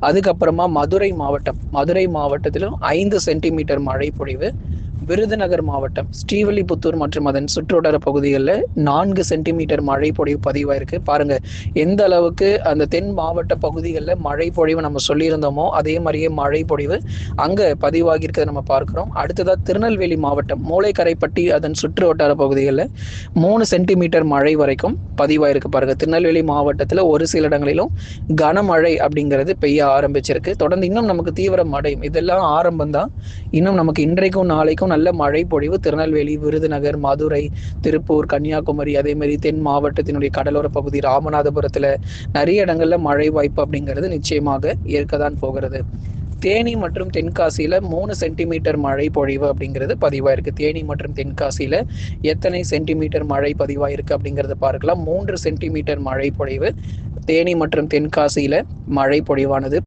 அதுக்கப்புறமா மதுரை மாவட்டத்திலும் 5 சென்டிமீட்டர் மழை பொழிவு. விருதுநகர் மாவட்டம் ஸ்ரீவில்லிபுத்தூர் மற்றும் அதன் சுற்றுவட்டார பகுதிகளில் 4 சென்டிமீட்டர் மழை பொழிவு பதிவாயிருக்கு. பாருங்க எந்த அளவுக்கு அந்த தென் மாவட்ட பகுதிகளில் மழை பொழிவு நம்ம சொல்லியிருந்தோமோ அதே மாதிரியே மழை பொழிவு அங்கே பதிவாகி இருக்கிறத நம்ம பார்க்கிறோம். அடுத்ததாக திருநெல்வேலி மாவட்டம் மூளைக்கரைப்பட்டி அதன் சுற்று வட்டார பகுதிகளில் 3 சென்டிமீட்டர் மழை வரைக்கும் பதிவாயிருக்கு. பாருங்க திருநெல்வேலி மாவட்டத்தில் ஒரு சில இடங்களிலும் கனமழை அப்படிங்கிறது பெய்ய ஆரம்பிச்சிருக்கு. தொடர்ந்து இன்னும் நமக்கு தீவிர மழை, இதெல்லாம் ஆரம்பம் தான். இன்னும் நமக்கு இன்றைக்கும் நாளைக்கும் நல்ல மழை பொழிவு திருநெல்வேலி, விருதுநகர், மதுரை, திருப்பூர், கன்னியாகுமரி, அதே மாதிரி தென் மாவட்டத்தினுடைய கடலோர பகுதி ராமநாதபுரத்தில் நிறைய இடங்கள்ல மழை வாய்ப்பு அப்படிங்கிறது நிச்சயமாக இருக்கதான் போகிறது. தேனி மற்றும் தென்காசியில் 3 சென்டிமீட்டர் மழை பொழிவு அப்படிங்கிறது பதிவாயிருக்கு. தேனி மற்றும் தென்காசியில் எத்தனை சென்டிமீட்டர் மழை பதிவாயிருக்கு அப்படிங்கிறத பார்க்கலாம். 3 சென்டிமீட்டர் மழை பொழிவு தேனி மற்றும் தென்காசியில் மழை பொழிவானது